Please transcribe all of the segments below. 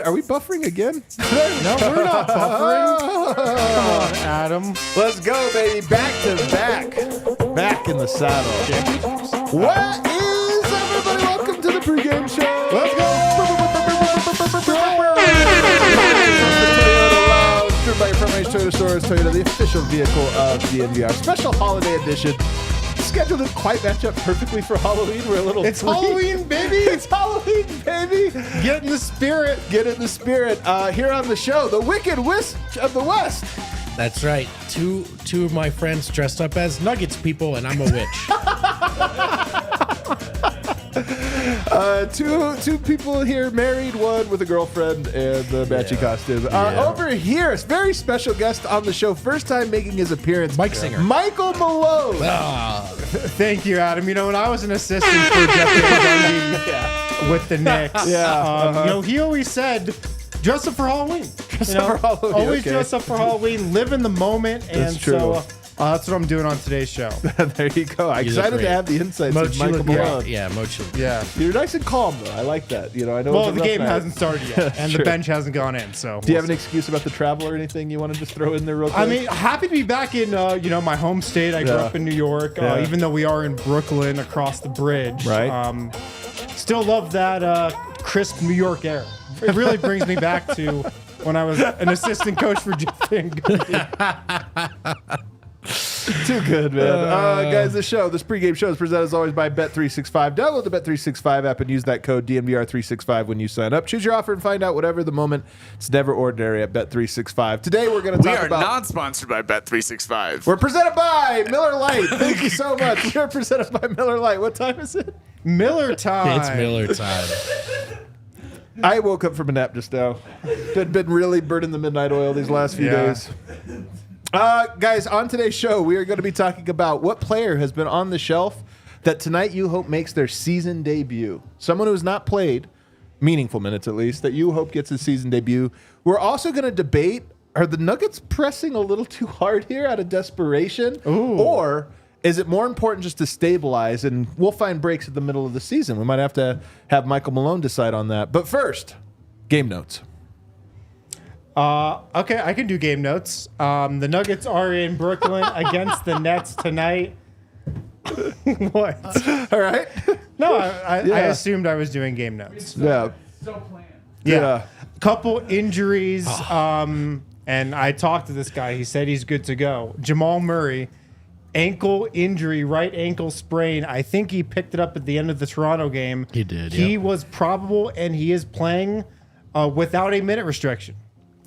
Are we buffering again? No, we're not buffering. Come on, Adam. Let's go, baby. Back to back. Back in the saddle. What is everybody? Welcome to the pregame show. Let's go. Driven by your friendly Toyota stores. Toyota, the official vehicle of DNVR. Special holiday edition. Schedule didn't quite match up perfectly for Halloween. We're a little Halloween, baby. It's Halloween, baby. Get in the spirit. Get in the spirit. Here on the show, the Wicked Witch of the West. That's right. Two of my friends dressed up as Nuggets people, and I'm a witch. Two people here married, one with a girlfriend and the matchy costume. Over here, a very special guest on the show, first time making his appearance. Mike Singer. Michael Malone. Thank you, Adam. You know, when I was an assistant for Jeff with the Knicks, you know, he always said, dress up for Halloween. Always dress up for Halloween, live in the moment. That's and true. So that's what I'm doing on today's show. There you go. I'm excited to have the insights of Michael Malone. Yeah, Mochi. Yeah. You're nice and calm, though. I like that. You know, I know. Well, it's a the rough game night. hasn't started yet, and the bench hasn't gone in. So, do you have an excuse about the travel or anything you want to just throw in there real quick? I mean, happy to be back in, you know, my home state. I grew up in New York, even though we are in Brooklyn across the bridge. Right. Still love that crisp New York air. It really brings me back to when I was an assistant coach for Jeff Van Gundy. Too good, man. Guys, this pregame show is presented as always by Bet365. Download the Bet365 app and use that code DNVR365 when you sign up. Choose your offer and find out whatever the moment. It's never ordinary at Bet365. Today we're going to talk about... We are not sponsored by Bet365. We're presented by Miller Lite. Thank you so much. We are presented by Miller Lite. What time is it? Miller time. It's Miller time. I woke up from a nap just now. Been really burning the midnight oil these last few days. Guys, on today's show, we are going to be talking about what player has been on the shelf that tonight you hope makes their season debut. Someone who has not played meaningful minutes, at least, that you hope gets his season debut. We're also going to debate, are the Nuggets pressing a little too hard here out of desperation? Ooh. Or is it more important just to stabilize, and we'll find breaks at the middle of the season? We might have to have Michael Malone decide on that. But first, game notes. Okay, I can do game notes. The Nuggets are in Brooklyn against the Nets tonight. What? All right. No, I assumed I was doing game notes. Yeah. Yeah. Couple injuries. And I talked to this guy. He said he's good to go. Jamal Murray, ankle injury, right ankle sprain. I think he picked it up at the end of the Toronto game. He did. He was probable, and he is playing without a minute restriction.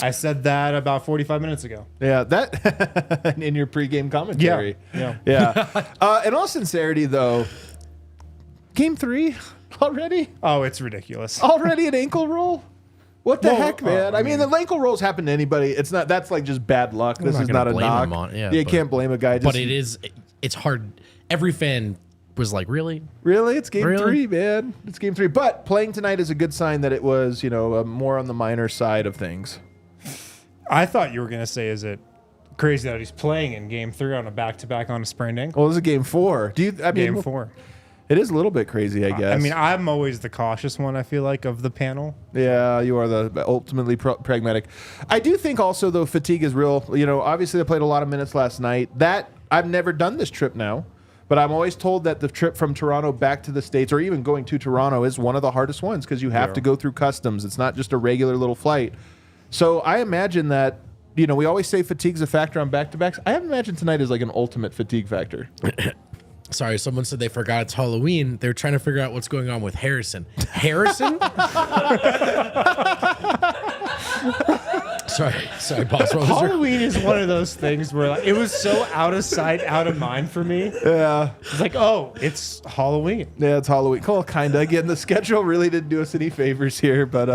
I said that about 45 minutes ago. Yeah, that in your pregame commentary. Yeah. In all sincerity, though, game 3 already? Oh, it's ridiculous. Already an ankle roll? What the heck, man? I I mean, the ankle rolls happen to anybody. It's not. That's like just bad luck. This is not a knock. You can't blame a guy. But it's hard. Every fan was like, really? Really? It's game 3, man. It's game 3. But playing tonight is a good sign that it was, more on the minor side of things. I thought you were going to say, is it crazy that he's playing in game 3 on a back-to-back on a sprained ankle? Well, this is game 4. Game 4. It is a little bit crazy, I guess. I mean, I'm always the cautious one, I feel like, of the panel. Yeah, you are the ultimately pragmatic. I do think also, though, fatigue is real. Obviously they played a lot of minutes last night. I've never done this trip now, but I'm always told that the trip from Toronto back to the States, or even going to Toronto, is one of the hardest ones because you have to go through customs. It's not just a regular little flight. So I imagine that, we always say fatigue's a factor on back-to-backs. I imagine tonight is like an ultimate fatigue factor. Sorry, someone said they forgot it's Halloween. They're trying to figure out what's going on with sorry, boss. What was your- Halloween is one of those things where like, it was so out of sight, out of mind for me. Yeah. It's like, oh, it's Halloween. Yeah, it's Halloween. Cool, kind of. Again, the schedule really didn't do us any favors here, but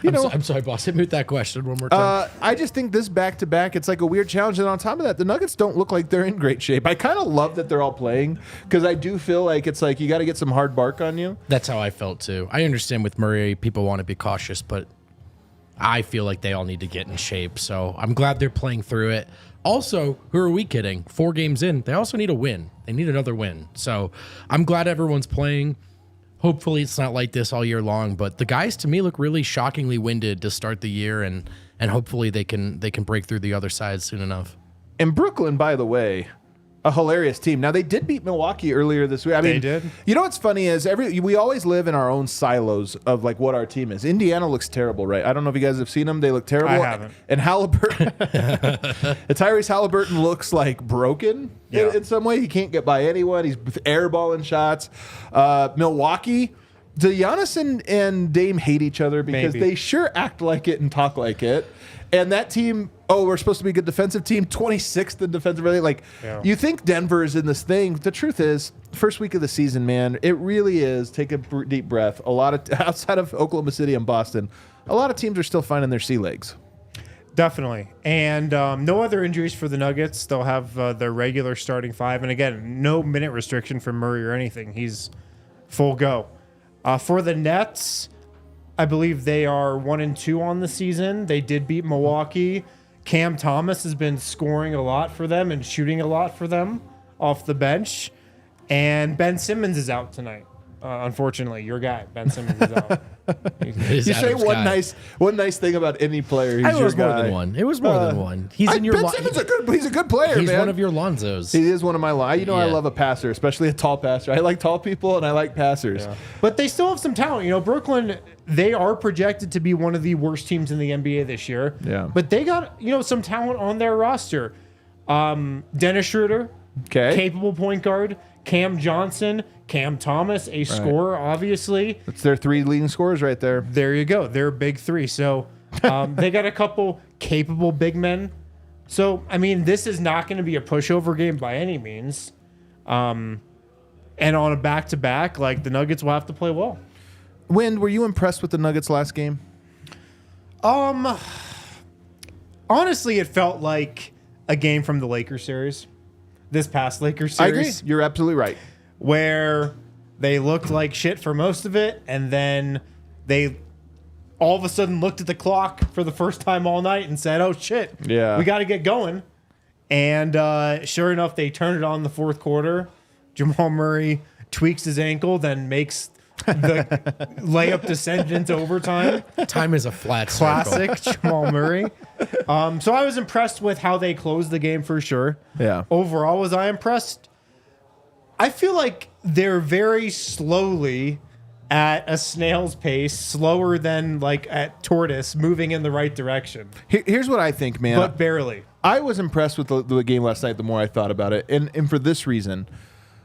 I'm sorry, boss. Hit me with that question one more time. I just think this back-to-back, it's like a weird challenge. And on top of that, the Nuggets don't look like they're in great shape. I kind of love that they're all playing because I do feel like it's like you got to get some hard bark on you. That's how I felt too. I understand with Murray, people want to be cautious, but I feel like they all need to get in shape. So I'm glad they're playing through it. Also, who are we kidding? 4 games in, they also need a win. They need another win. So I'm glad everyone's playing. Hopefully it's not like this all year long, but the guys to me look really shockingly winded to start the year, and hopefully they can break through the other side soon enough. And Brooklyn, by the way, a hilarious team. Now, they did beat Milwaukee earlier this week. I mean, They did. You know what's funny is we always live in our own silos of like what our team is. Indiana looks terrible, right? I don't know if you guys have seen them. They look terrible. I haven't. And Halliburton, Tyrese Halliburton looks like broken in some way. He can't get by anyone. He's airballing shots. Milwaukee, Giannis and Dame hate each other because Maybe. they sure act like it and talk like it. And that team, we're supposed to be a good defensive team, 26th in defensive rating. Like, you think Denver is in this thing. The truth is, first week of the season, man, it really is. Take a deep breath. A lot of, outside of Oklahoma City and Boston, a lot of teams are still finding their sea legs. Definitely. And no other injuries for the Nuggets. They'll have their regular starting 5. And again, no minute restriction for Murray or anything. He's full go. For the Nets, I believe they are 1-2 on the season. They did beat Milwaukee. Cam Thomas has been scoring a lot for them and shooting a lot for them off the bench. And Ben Simmons is out tonight. Unfortunately, your guy, Ben Simmons, is out. It is You say Adam's one guy. nice thing about any player. He's It your was more guy. than one. It was more than one. He's in your. Ben Simmons he's a good player, He's man. one of your Lonzos. He is one of my I Yeah. love a passer, especially a tall passer. I like tall people and I like passers. But they still have some talent. You know, Brooklyn, they are projected to be one of the worst teams in the NBA this year. Yeah. But they got, some talent on their roster. Dennis Schroeder, Okay. capable point guard. Cam Johnson, Cam Thomas, a scorer, obviously. That's their 3 leading scorers right there. There you go. They're a big 3. So they got a couple capable big men. So, I mean, this is not going to be a pushover game by any means. And on a back-to-back, like, the Nuggets will have to play well. Wind, were you impressed with the Nuggets last game? Honestly, it felt like a game from the Lakers series. This past Lakers I agree. series. You're absolutely right. Where they looked like shit for most of it, and then they all of a sudden looked at the clock for the first time all night and said, oh, shit, Yeah. we got to get going. And sure enough, they turned it on in the fourth quarter. Jamal Murray tweaks his ankle, then makes the layup descend into overtime. Time is a flat circle. Classic Jamal Murray. So I was impressed with how they closed the game for sure. Yeah. Overall, was I impressed? I feel like they're very slowly at a snail's pace, slower than like at tortoise, moving in the right direction, Here's what I think, man. but barely. I was impressed with the game last night the more I thought about it. And for this reason,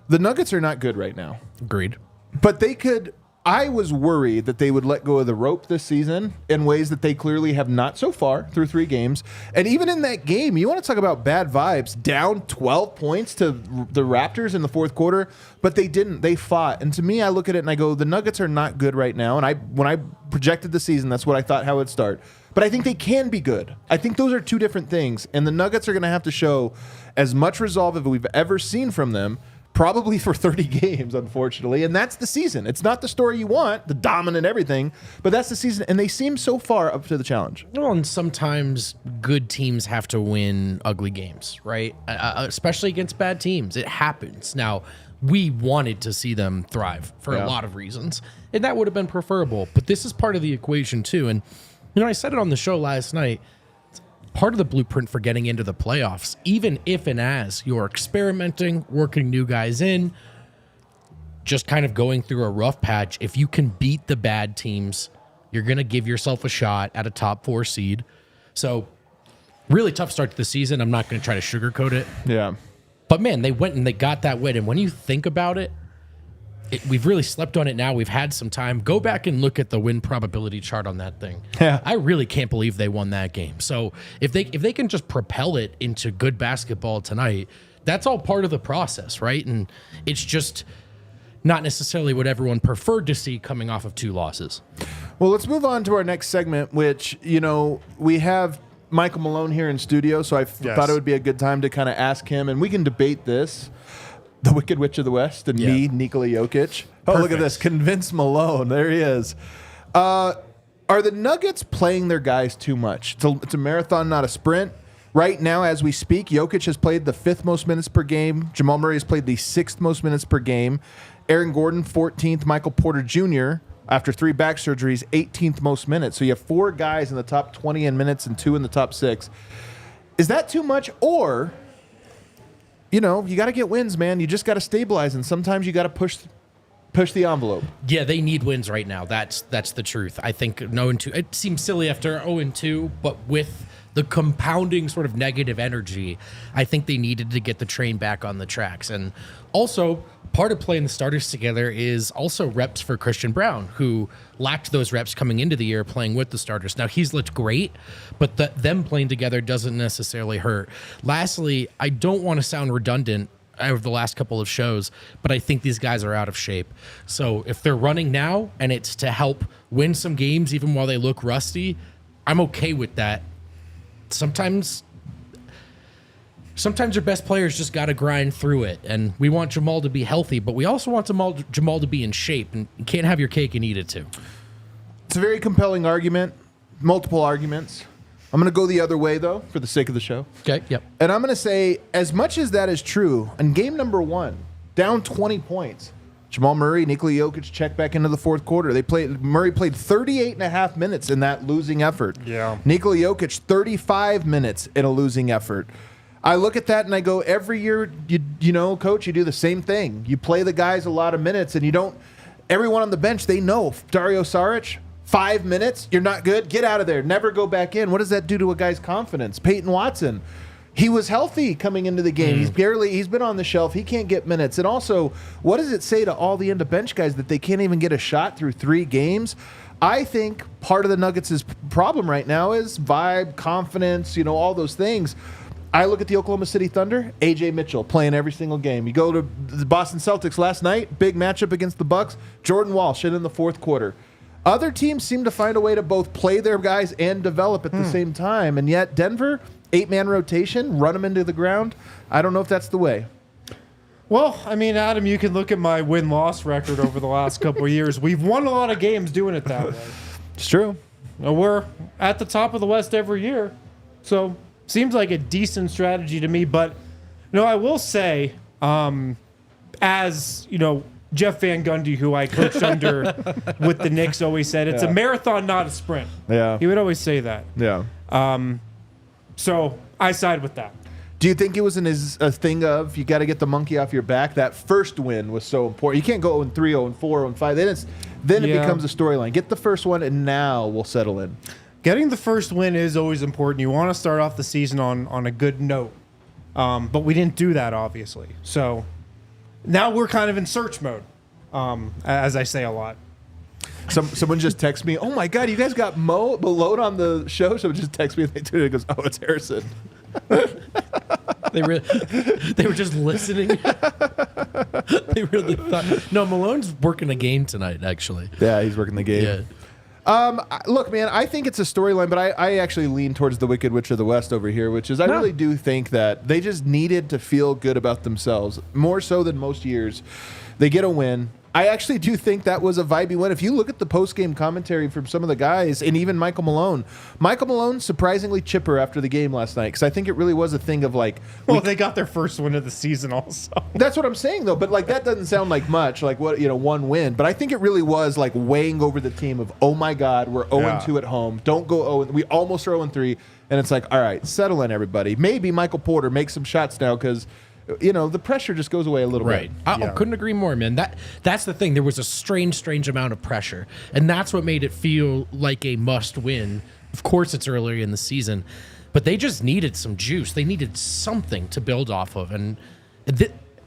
the Nuggets are not good right now. Agreed. But they could. I was worried that they would let go of the rope this season in ways that they clearly have not so far through 3 games. And even in that game, you want to talk about bad vibes, down 12 points to the Raptors in the fourth quarter, but they didn't. They fought. And to me, I look at it and I go, the Nuggets are not good right now. And when I projected the season, that's what I thought how it would start. But I think they can be good. I think those are 2 different things. And the Nuggets are going to have to show as much resolve as we've ever seen from them, probably for 30 games, unfortunately. And that's the season. It's not the story you want, the dominant everything, but that's the season. And they seem so far up to the challenge. Well, and sometimes good teams have to win ugly games, right? Especially against bad teams. It happens. Now, we wanted to see them thrive for a lot of reasons, and that would have been preferable. But this is part of the equation, too. And, I said it on the show last night. Part of the blueprint for getting into the playoffs, even if and as you're experimenting, working new guys in, just kind of going through a rough patch, if you can beat the bad teams, you're going to give yourself a shot at a top 4 seed. So really tough start to the season. I'm not going to try to sugarcoat it. Yeah. But, man, they went and they got that win. And when you think about it, we've really slept on it now. We've had some time. Go back and look at the win probability chart on that thing. Yeah. I really can't believe they won that game. So if they can just propel it into good basketball tonight, that's all part of the process, right? And it's just not necessarily what everyone preferred to see coming off of 2 losses. Well, let's move on to our next segment, which, we have Michael Malone here in studio, so I thought it would be a good time to kind of ask him, and we can debate this. The Wicked Witch of the West and me, Nikola Jokic. Oh, look at this. Convince Malone. There he is. Are the Nuggets playing their guys too much? It's a marathon, not a sprint. Right now, as we speak, Jokic has played the 5th most minutes per game. Jamal Murray has played the 6th most minutes per game. Aaron Gordon, 14th. Michael Porter Jr., after 3 back surgeries, 18th most minutes. So you have 4 guys in the top 20 in minutes and 2 in the top 6. Is that too much? Or, you got to get wins, man. You just got to stabilize, and sometimes you got to push the envelope. Yeah, they need wins right now. That's the truth. I think 0-2. It seems silly after 0-2, but with the compounding sort of negative energy, I think they needed to get the train back on the tracks. And also, part of playing the starters together is also reps for Christian Braun, who lacked those reps coming into the year playing with the starters. Now, he's looked great, but them playing together doesn't necessarily hurt. Lastly, I don't want to sound redundant over the last couple of shows, but I think these guys are out of shape. So if they're running now and it's to help win some games even while they look rusty, I'm okay with that. Sometimes your best players just got to grind through it, and we want Jamal to be healthy, but we also want Jamal to be in shape, and you can't have your cake and eat it too. It's a very compelling argument, multiple arguments. I'm going to go the other way, though, for the sake of the show. Okay, yep. And I'm going to say, as much as that is true, in game number 1, down 20 points, Jamal Murray, Nikola Jokic checked back into the 4th quarter. Murray played 38.5 minutes in that losing effort. Yeah. Nikola Jokic, 35 minutes in a losing effort. I look at that and I go, every year, Coach, you do the same thing. You play the guys a lot of minutes, and everyone on the bench, they know. Dario Saric, 5 minutes, you're not good, get out of there, never go back in. What does that do to a guy's confidence? Peyton Watson, he was healthy coming into the game. He's been on the shelf. He can't get minutes. And also, what does it say to all the end-of-bench guys that they can't even get a shot through 3 games? I think part of the Nuggets' problem right now is vibe, confidence, all those things. I look at the Oklahoma City Thunder, A.J. Mitchell playing every single game. You go to the Boston Celtics last night, big matchup against the Bucks, Jordan Walsh in the 4th quarter. Other teams seem to find a way to both play their guys and develop at the same time. And yet Denver, 8-man rotation, run them into the ground. I don't know if that's the way. Well, I mean, Adam, you can look at my win-loss record over the last couple of years. We've won a lot of games doing it that way. It's true. We're at the top of the West every year. So seems like a decent strategy to me. But, I will say, as, Jeff Van Gundy, who I coached under with the Knicks, always said, it's a marathon, not a sprint. Yeah. He would always say that. Yeah. So I side with that. Do you think it was a thing of you got to get the monkey off your back? That first win was so important. You can't go 0-3, 0-4, 0-5. Then it becomes a storyline. Get the first one, and now we'll settle in. Getting the first win is always important. You want to start off the season on a good note. But we didn't do that, obviously. So now we're kind of in search mode, as I say a lot. Someone just texted me, oh, my God, you guys got Malone on the show? Someone just texted me, and they do it. It goes, oh, it's Harrison. They were just listening. They really thought. No, Malone's working a game tonight, actually. Yeah, he's working the game. Yeah. Look, man, I think it's a storyline, but I actually lean towards the Wicked Witch of the West over here, which is I really do think that they just needed to feel good about themselves, more so than most years. They get a win. I actually do think that was a vibey win. If you look at the post-game commentary from some of the guys, and even Michael Malone surprisingly chipper after the game last night, because I think it really was a thing of like... Well, they got their first win of the season also. That's what I'm saying, though. But like that doesn't sound like much, like one win. But I think it really was like weighing over the team of, oh my God, we're 0-2 at home. Don't go 0. We almost are 0-3. And it's like, all right, settle in, everybody. Maybe Michael Porter makes some shots now because... the pressure just goes away a little bit. I couldn't agree more, man. That's the thing. There was a strange amount of pressure, and that's what made it feel like a must-win. Of course, it's earlier in the season, but they just needed some juice. They needed something to build off of, and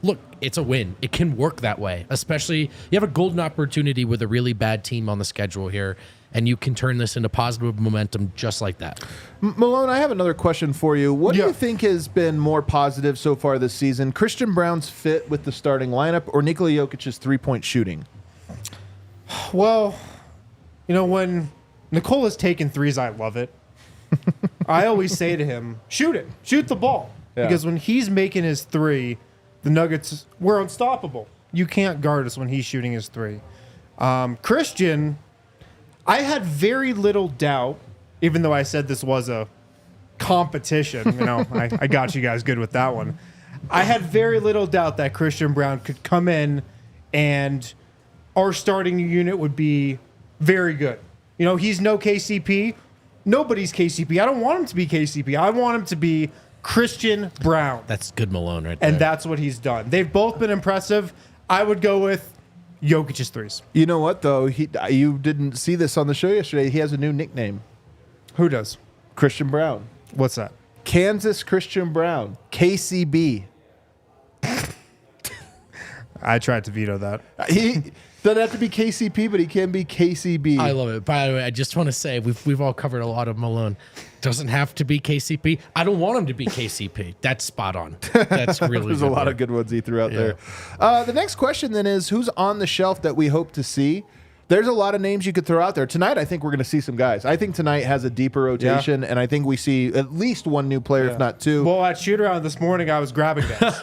look, it's a win. It can work that way, especially you have a golden opportunity with a really bad team on the schedule here, and you can turn this into positive momentum just like that. Malone, I have another question for you. What do you think has been more positive so far this season? Christian Braun's fit with the starting lineup or Nikola Jokic's three-point shooting? Well, when Nikola's taking threes, I love it. I always say to him, shoot it. Shoot the ball. Yeah. Because when he's making his three, the Nuggets, we're unstoppable. You can't guard us when he's shooting his three. Christian, I had very little doubt, even though I said this was a competition. I got you guys good with that one. I had very little doubt that Christian Braun could come in and our starting unit would be very good. He's no KCP. Nobody's KCP. I don't want him to be KCP. I want him to be Christian Braun. That's good Malone right there. And that's what he's done. They've both been impressive. I would go with Jokic's threes. You know what, though? You didn't see this on the show yesterday. He has a new nickname. Who does? Christian Braun. What's that? Kansas Christian Braun. KCB. I tried to veto that. He doesn't have to be KCP, but he can be KCB. I love it. By the way, I just want to say we've all covered a lot of Malone. Doesn't have to be KCP. I don't want him to be KCP. That's spot on. That's really There's good a lot work. of good ones he threw out Yeah. there. The next question then is, who's on the shelf that we hope to see? There's a lot of names you could throw out there. Tonight, I think we're going to see some guys. I think tonight has a deeper rotation, and I think we see at least one new player, if not two. Well, at shoot-around this morning, I was grabbing guys.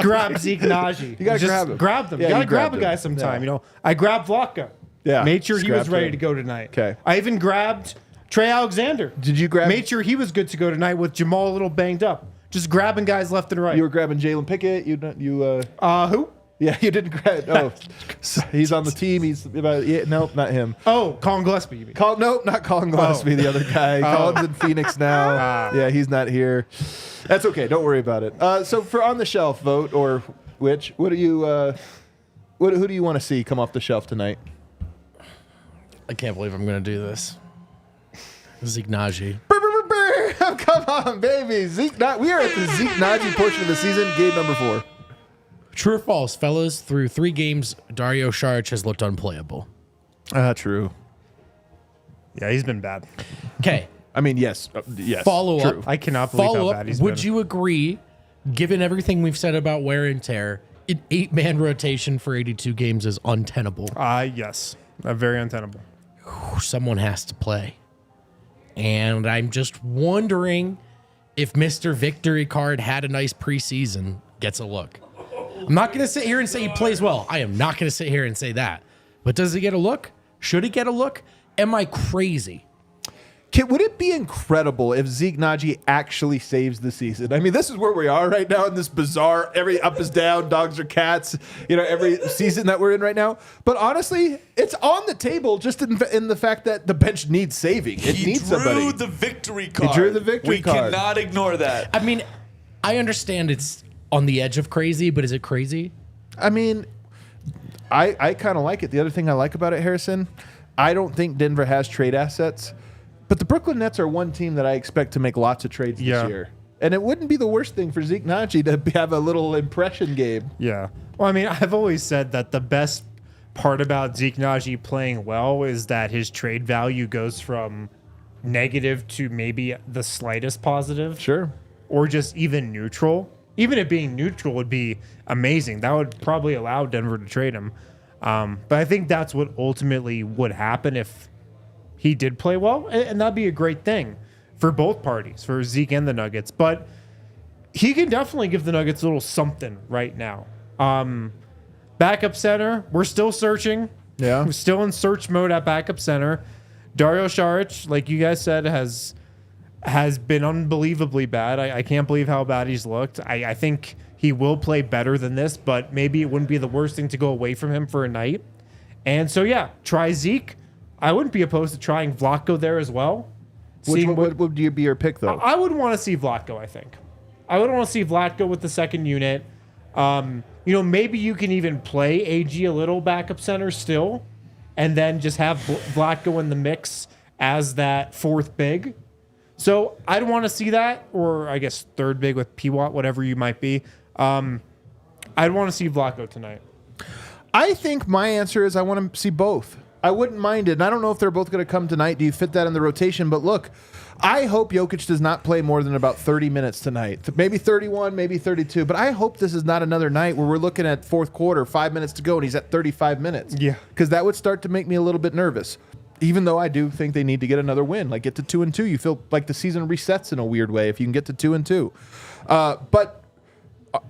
Grab Zeke Nnaji. You got to grab him. Grab them. Yeah, you got to you grab grabbed a guy him. sometime. Yeah. I grabbed Vlatko. Yeah, Made sure he was scrapped ready him. to go tonight. Okay. I even grabbed Trey Alexander. Did you grab? Made sure he was good to go tonight with Jamal a little banged up. Just grabbing guys left and right. You were grabbing Jalen Pickett. Who? Yeah, you didn't grab. Oh, he's on the team. He's nope, not him. Oh, Colin Gillespie. You mean? Nope, not Colin Gillespie, the other guy. Colin's in Phoenix now. Yeah, he's not here. That's okay. Don't worry about it. So for on the shelf vote or which, what do you, who do you want to see come off the shelf tonight? I can't believe I'm going to do this. Zeke Nnaji. Come on, baby. We are at the Zeke Nnaji portion of the season, game number 4. True or false, fellas? Through 3 games, Dario Saric has looked unplayable. True. Yeah, he's been bad. Okay. I mean, yes. Yes. Follow true. up. I cannot believe Follow how up. bad he's Would been. you agree, given everything we've said about wear and tear, an 8-man rotation for 82 games is untenable? Yes. Very untenable. Someone has to play. And I'm just wondering if Mr. Victory Card had a nice preseason, gets a look. I'm not going to sit here and say he plays well. I am not going to sit here and say that. But does he get a look? Should he get a look? Am I crazy? Would it be incredible if Zeke Nnaji actually saves the season? I mean, this is where we are right now in this bizarre, every up is down, dogs are cats, every season that we're in right now. But honestly, it's on the table just in the fact that the bench needs saving. It needs somebody. He drew the victory card. He drew the victory card. We cannot ignore that. I mean, I understand it's on the edge of crazy, but is it crazy? I mean, I kind of like it. The other thing I like about it, Harrison, I don't think Denver has trade assets. But the Brooklyn Nets are one team that I expect to make lots of trades this year. And it wouldn't be the worst thing for Zeke Nnaji to have a little impression game. Yeah. Well, I mean, I've always said that the best part about Zeke Nnaji playing well is that his trade value goes from negative to maybe the slightest positive. Sure. Or just even neutral. Even it being neutral would be amazing. That would probably allow Denver to trade him. But I think that's what ultimately would happen if he did play well, and that'd be a great thing for both parties, for Zeke and the Nuggets. But he can definitely give the Nuggets a little something right now. Backup center, we're still searching. Yeah. We're still in search mode at backup center. Dario Saric, like you guys said, has been unbelievably bad. I can't believe how bad he's looked. I think he will play better than this, but maybe it wouldn't be the worst thing to go away from him for a night. And so, yeah, try Zeke. I wouldn't be opposed to trying Vlatko there as well. What would be your pick, though? I would want to see Vlatko, I think. I would want to see Vlatko with the second unit. Maybe you can even play AG a little backup center still, and then just have Vlatko in the mix as that fourth big. So I'd want to see that, or I guess third big with P-Watt, whatever you might be. I'd want to see Vlatko tonight. I think my answer is I want to see both. I wouldn't mind it. And I don't know if they're both going to come tonight. Do you fit that in the rotation? But look, I hope Jokic does not play more than about 30 minutes tonight. Maybe 31, maybe 32. But I hope this is not another night where we're looking at fourth quarter, 5 minutes to go, and he's at 35 minutes. Yeah. Because that would start to make me a little bit nervous. Even though I do think they need to get another win. Like, get to 2-2. You feel like the season resets in a weird way if you can get to 2-2. But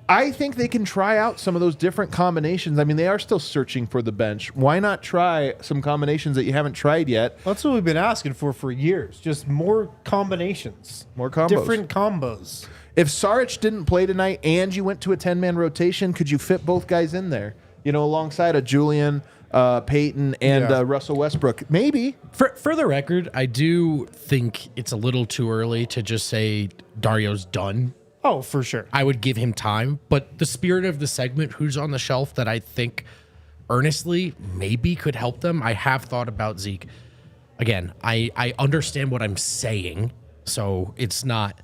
I think they can try out some of those different combinations. I mean, they are still searching for the bench. Why not try some combinations that you haven't tried yet? That's what we've been asking for years. Just more combinations. More combos. Different combos. If Saric didn't play tonight and you went to a 10-man rotation, could you fit both guys in there? You know, alongside a Julian, Peyton, and Russell Westbrook? Maybe. For the record, I do think it's a little too early to just say Dario's done. Oh, for sure. I would give him time, but the spirit of the segment, who's on the shelf that I think earnestly maybe could help them, I have thought about Zeke. Again, I understand what I'm saying, so it's not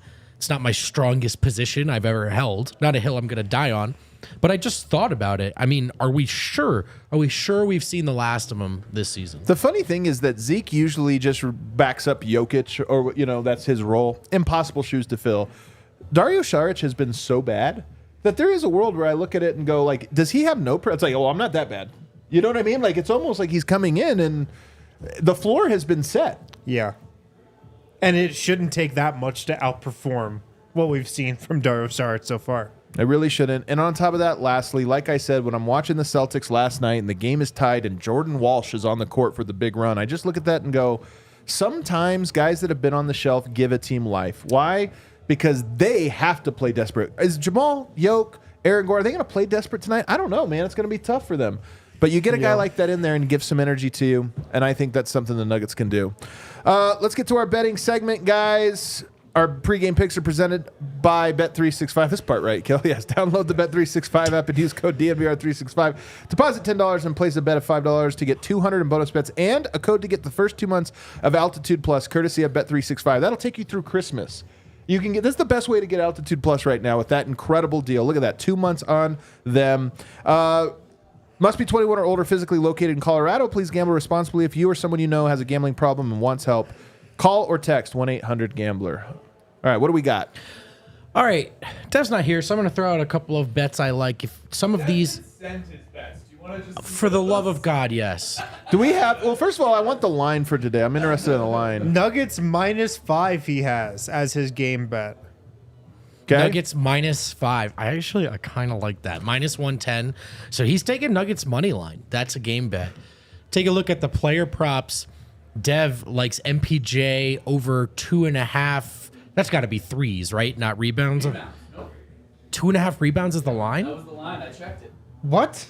my strongest position I've ever held. Not a hill I'm going to die on, but I just thought about it. I mean, are we sure we've seen the last of him this season? The funny thing is that Zeke usually just backs up Jokic, or, you know, that's his role. Impossible shoes to fill. Dario Saric has been so bad that there is a world where I look at it and go, like, does he have no It's like, oh, I'm not that bad. You know what I mean? Like, it's almost like he's coming in and the floor has been set. Yeah. And it shouldn't take that much to outperform what we've seen from Dario Saric so far. I really shouldn't. And on top of that, lastly, like I said, when I'm watching the Celtics last night and the game is tied and Jordan Walsh is on the court for the big run, I just look at that and go, sometimes guys that have been on the shelf give a team life. Why? Because they have to play desperate. Is Jamal, Yoke, Aaron Gore, are they going to play desperate tonight? I don't know, man. It's going to be tough for them. But you get a guy like that in there and give some energy to you, and I think that's something the Nuggets can do. Let's get to our betting segment, guys. Our pregame picks are presented by Bet365. This part right, Kel? Yes. Download the Bet365 app and use code DNVR365. Deposit $10 and place a bet of $5 to get $200 in bonus bets and a code to get the first 2 months of Altitude Plus, courtesy of Bet365. That'll take you through Christmas. You can get this is the best way to get Altitude Plus right now with that incredible deal. Look at that, 2 months on them. Must be 21 or older, physically located in Colorado. Please gamble responsibly. If you or someone you know has a gambling problem and wants help, call or text 1-800-GAMBLER. All right, what do we got? All right, Dev's not here, so I'm going to throw out a couple of bets I like. If some of these, for the love of God, yes. Do we have? Well, first of all, I want the line for today. I'm interested in the line. Nuggets -5 he has as his game bet. Okay. Nuggets -5. I kind of like that. -110. So he's taking Nuggets money line. That's a game bet. Take a look at the player props. Dev likes MPJ over 2.5. That's got to be threes, right? Not rebounds. Nope. 2.5 rebounds is the line? That was the line. I checked it. What?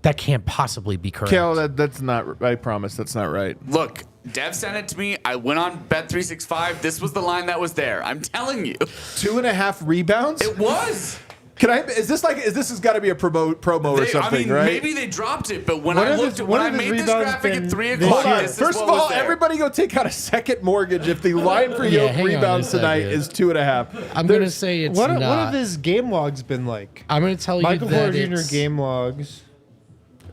That can't possibly be correct. Kel, that's not. I promise that's not right. Look, Dev sent it to me. I went on Bet365. This was the line that was there. I'm telling you. 2.5 rebounds? It was. Can I? Is this has got to be a promo or something, I mean, right? maybe they dropped it, but when What I if looked, it's- when what I if his made this rebounds graphic been at 3 this o'clock, year? this is First what of all, was there. everybody go take out a second mortgage if the line for Yeah, Yoke hang on rebounds a tonight second. is 2.5. I'm going to say it's What not. have his game logs been like? I'm going to tell Michael you that Porter Jr. it's, game logs.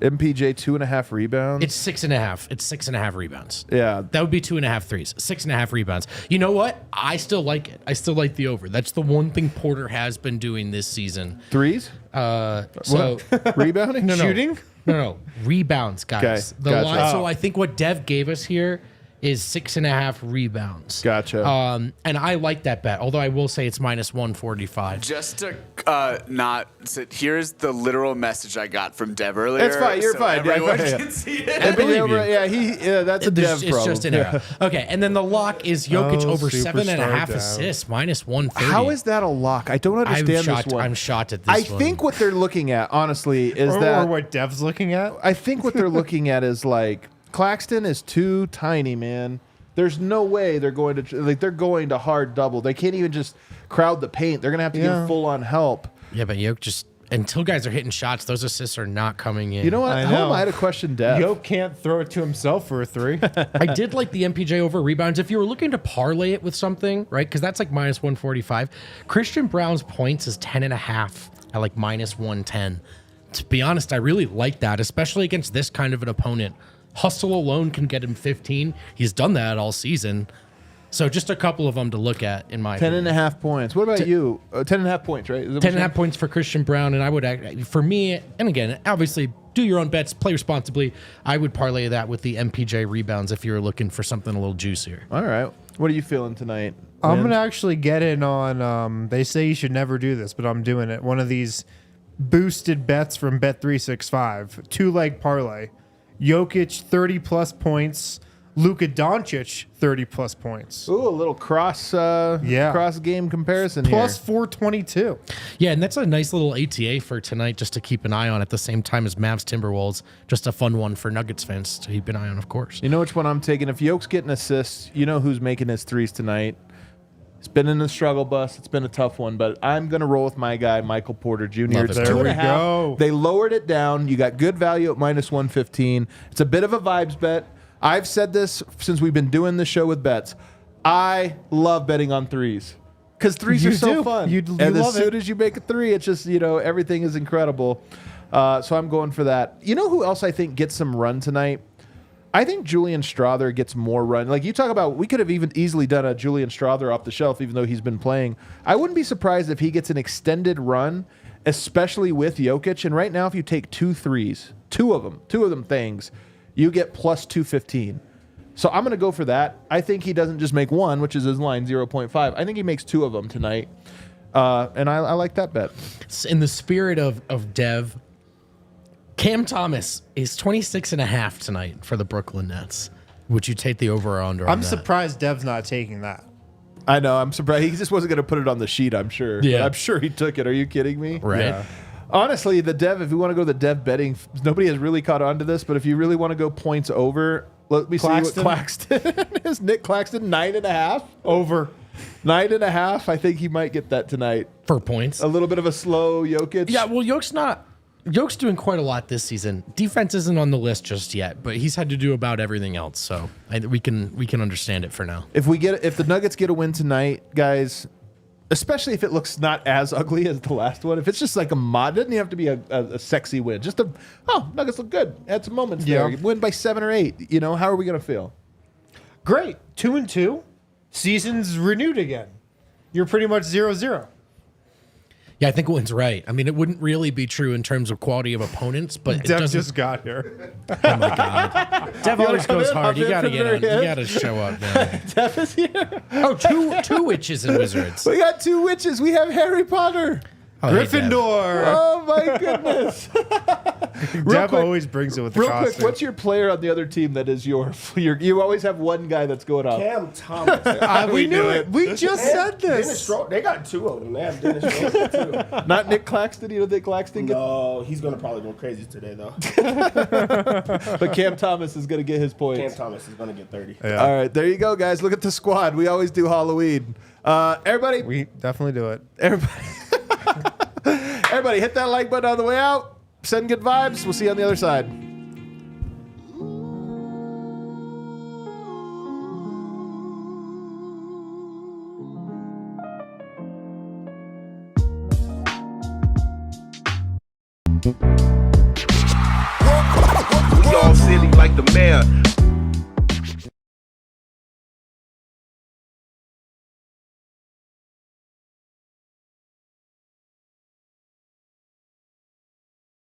MPJ 2.5 rebounds. it's 6.5. It's 6.5 rebounds. Yeah. That would be 2.5 threes. 6.5 rebounds. You know what? I still like it. I still like the over. That's the one thing Porter has been doing this season. Threes? So Rebounding? Shooting? no. Rebounds, guys. Okay, The gotcha. line, so I think what Dev gave us here is 6.5 rebounds. Gotcha. And I like that bet, although I will say it's -145. Just to not sit, here's the literal message I got from Dev earlier. It's fine, you're so fine. Yeah, Everyone yeah. can see it. MPJ believe over, you. yeah, that's a Dev It's problem. just an error. Okay, and then the lock is Jokic Oh, over superstar 7.5 Dev. assists, -130. How is that a lock? I don't understand this one. I'm shocked at this I one. think what they're looking at, honestly, is Or that what Dev's looking at? I think what they're looking at is like Claxton is too tiny, man. There's no way they're going to hard double. They can't even just crowd the paint. They're gonna have to give full on help. Yeah, but Jokic just until guys are hitting shots, those assists are not coming in. You know what? I How know. am I to question Dev? Yoke can't throw it to himself for a 3. I did like the MPJ over rebounds. If you were looking to parlay it with something, right? Because that's like -145. Christian Brown's points is 10.5. at like minus 110. To be honest, I really like that, especially against this kind of an opponent. Hustle alone can get him 15. He's done that all season. So just a couple of them to look at in my 10.5 points. What about you? 10.5 points, right? 10.5 points for Christian Brown, and I would, for me, and again, obviously, do your own bets, play responsibly. I would parlay that with the MPJ rebounds if you're looking for something a little juicier. All right. What are you feeling tonight? I'm Lynn? going to actually get in on, they say you should never do this, but I'm doing it. One of these boosted bets from Bet365, 2-leg parlay. Jokic, 30-plus points. Luka Doncic, 30-plus points. Ooh, a little cross game comparison Plus here. 422. Yeah, and that's a nice little ATA for tonight just to keep an eye on at the same time as Mavs Timberwolves. Just a fun one for Nuggets fans to keep an eye on, of course. You know which one I'm taking? If Yoke's getting assists, you know who's making his threes tonight. It's been in the struggle bus. It's been a tough one, but I'm going to roll with my guy, Michael Porter Jr. Love It's it. There we 2.5. go. They lowered it down. You got good value at minus 115. It's a bit of a vibes bet. I've said this since we've been doing the show with bets. I love betting on threes because threes You are so do. fun. You and love as soon it. as you make a three, it's just, everything is incredible. So I'm going for that. You know who else I think gets some run tonight? I think Julian Strawther gets more run. Like you talk about, we could have even easily done a Julian Strawther off the shelf, even though he's been playing. I wouldn't be surprised if he gets an extended run, especially with Jokic. And right now, if you take 2 threes, two of them things, you get plus 215. So I'm going to go for that. I think he doesn't just make one, which is his line, 0.5. I think he makes 2 of them tonight. And I like that bet. In the spirit of Dev, Cam Thomas is 26.5 tonight for the Brooklyn Nets. Would you take the over or under on I'm that? surprised Dev's not taking that. I know. I'm surprised. He just wasn't going to put it on the sheet, I'm sure. Yeah. But I'm sure he took it. Are you kidding me? Right. Yeah. Honestly, the Dev, if we want to go the Dev betting, nobody has really caught on to this, but if you really want to go points over, let me see what Claxton is. Nick Claxton, 9.5. Over. 9.5. I think he might get that tonight. For points. A little bit of a slow Jokic. Yeah, well, Jokic doing quite a lot this season. Defense isn't on the list just yet, but he's had to do about everything else. So we can understand it for now. If the Nuggets get a win tonight, guys, especially if it looks not as ugly as the last one, if it's just like a mod, doesn't even have to be a sexy win. Just Nuggets look good. Had some moments there. Win by 7 or 8. How are we gonna feel? Great. 2-2. Season's renewed again. You're pretty much 0-0. Yeah, I think Wynn's right. I mean, it wouldn't really be true in terms of quality of opponents, but it Dev doesn't. just got here. Oh my god, Dev always come goes in? hard. I'll You be gotta from get the on. very You end. gotta show up, man. Dev is here. Oh, two witches and wizards. We got 2 witches. We have Harry Potter. Oh, hey, Dev. Gryffindor. Oh my goodness. Dev quick- always brings it with the Real costume. quick, what's your player on the other team that is you always have one guy that's going up. Cam Thomas. we knew it. We just said Dennis this. Strawther. They got 2 of them. They have Dennis Strawther too. Not Nick Claxton. You don't think Claxton get No, he's gonna probably go crazy today though. but Cam Thomas is gonna get his points. Cam Thomas is gonna get 30. Yeah. All right, there you go, guys. Look at the squad. We always do Halloween. Everybody, We definitely do it. everybody, hit that like button on the way out. Send good vibes. We'll see you on the other side. We all silly like the mayor.